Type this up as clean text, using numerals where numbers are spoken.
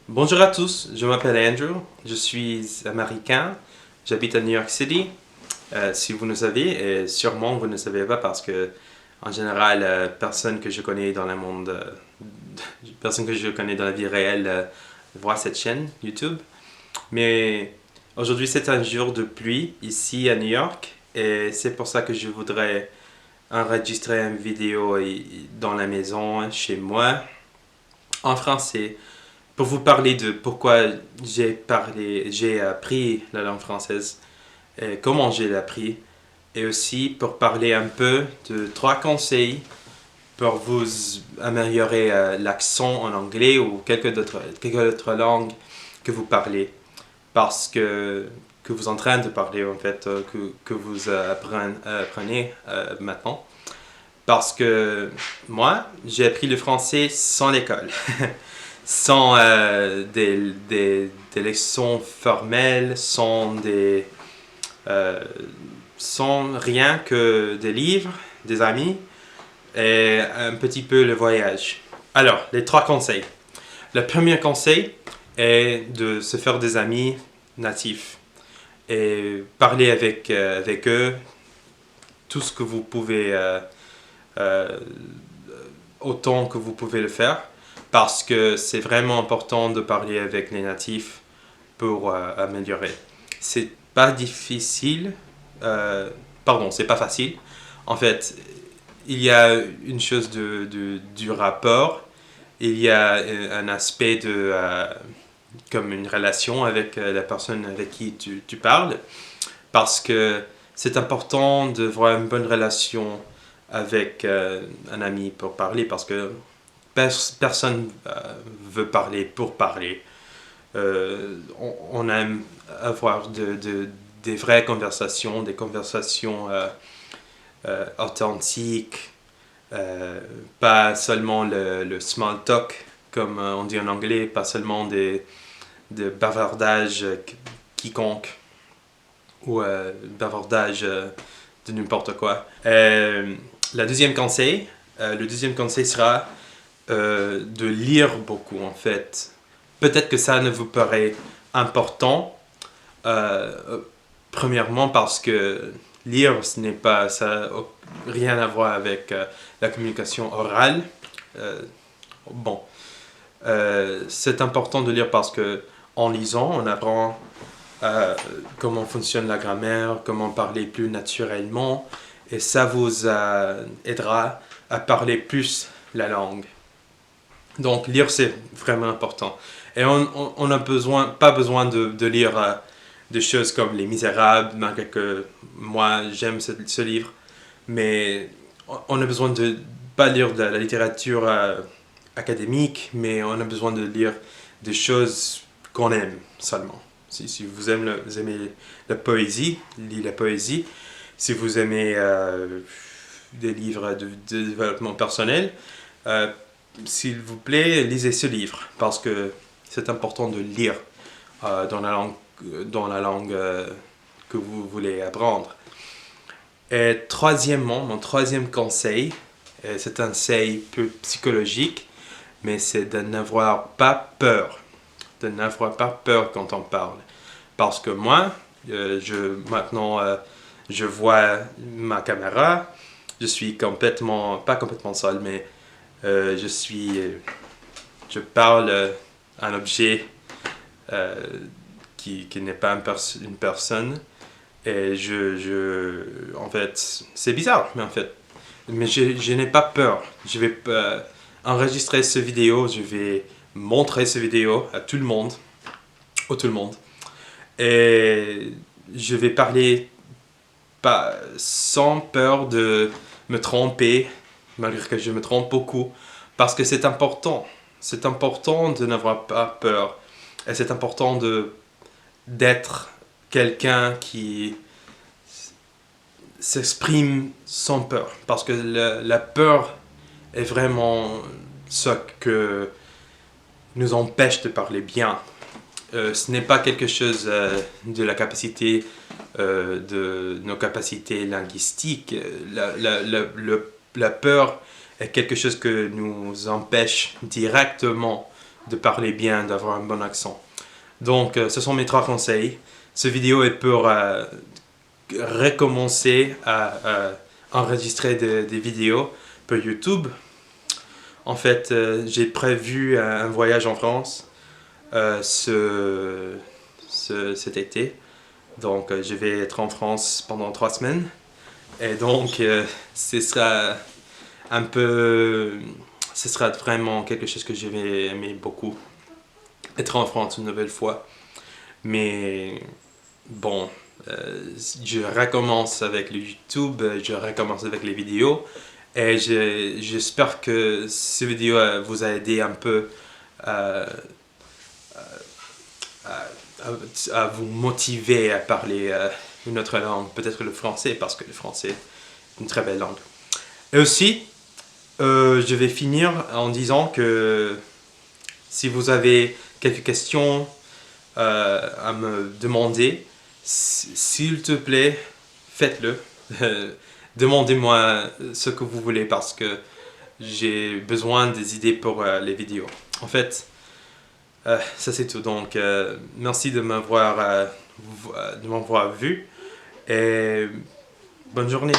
Bonjour à tous, je m'appelle Andrew, je suis américain, j'habite à New York City. Si vous ne savez, et sûrement vous ne savez pas parce que en général, personne que je connais dans le monde, personne que je connais dans la vie réelle voit cette chaîne YouTube. Mais aujourd'hui c'est un jour de pluie ici à New York et c'est pour ça que je voudrais enregistrer une vidéo dans la maison, chez moi, en français pour vous parler de pourquoi j'ai appris la langue française et comment j'ai appris, et aussi pour parler un peu de trois conseils pour vous améliorer l'accent en anglais ou quelques autres langues que vous parlez, parce que vous êtes en train de parler en fait, que vous apprenez maintenant. Parce que moi, j'ai appris le français sans l'école. Sans des leçons formelles, euh, sans rien que des livres, des amis et un petit peu le voyage. Alors, les trois conseils. Le premier conseil est de se faire des amis natifs et parler avec eux tout ce que vous pouvez, euh, autant que vous pouvez le faire, parce que c'est vraiment important de parler avec les natifs pour améliorer. C'est pas difficile, pardon, c'est pas facile. En fait, il y a une chose du rapport, il y a un aspect comme une relation avec la personne avec qui tu parles, parce que c'est important de voir une bonne relation avec un ami pour parler, parce que personne veut parler pour parler. On aime avoir des vraies conversations, des conversations authentiques, pas seulement le small talk, comme on dit en anglais, pas seulement des bavardages quiconque ou bavardage de n'importe quoi. Le deuxième conseil sera de lire beaucoup en fait. Peut-être que ça ne vous paraît important, euh, premièrement parce que lire, ce n'est pas, ça n'a rien à voir avec la communication orale. Euh, bon, c'est important de lire parce que en lisant, on apprend comment fonctionne la grammaire, comment parler plus naturellement, et ça vous aidera à parler plus la langue. Donc lire c'est vraiment important. Et on a pas besoin de lire des choses comme Les Misérables, malgré que moi j'aime ce livre, mais on a besoin de pas lire de la littérature académique, mais on a besoin de lire des choses qu'on aime seulement. Si vous aimez la poésie, lisez la poésie. Si vous aimez des livres de développement personnel, euh, s'il vous plaît, lisez ce livre parce que c'est important de lire dans la langue que vous voulez apprendre. Et troisièmement, mon troisième conseil, c'est un conseil peu psychologique, mais c'est de n'avoir pas peur. De n'avoir pas peur quand on parle. Parce que moi, maintenant, je vois ma caméra, je suis pas complètement seul, mais je suis, je parle à un objet euh, qui n'est pas une personne. Et en fait, c'est bizarre, mais en fait, mais je n'ai pas peur. Je vais enregistrer cette vidéo, je vais montrer cette vidéo à tout le monde, tout le monde, et je vais parler pas, sans peur de me tromper, malgré que je me trompe beaucoup, parce que c'est important. C'est important de n'avoir pas peur. Et c'est important d'être quelqu'un qui s'exprime sans peur. Parce que la peur est vraiment ce que nous empêche de parler bien. Ce n'est pas quelque chose de la capacité, de nos capacités linguistiques. La peur est quelque chose que nous empêche directement de parler bien, d'avoir un bon accent. Donc, ce sont mes 3 conseils. Cette vidéo est pour recommencer à enregistrer des vidéos pour YouTube. En fait, j'ai prévu un voyage en France cet été. Donc, je vais être en France pendant 3 semaines. Et donc, ce sera un peu... Ce sera vraiment quelque chose que je vais aimer beaucoup. Être en France une nouvelle fois. Mais bon, je recommence avec le YouTube, je recommence avec les vidéos. Et j'espère que cette vidéo vous a aidé un peu à, à vous motiver à parler une autre langue, peut-être le français, parce que le français est une très belle langue. Et aussi, je vais finir en disant que si vous avez quelques questions à me demander, s'il te plaît, faites-le. Demandez-moi ce que vous voulez parce que j'ai besoin des idées pour les vidéos. En fait, ça c'est tout. Donc, merci de m'avoir vu et bonne journée.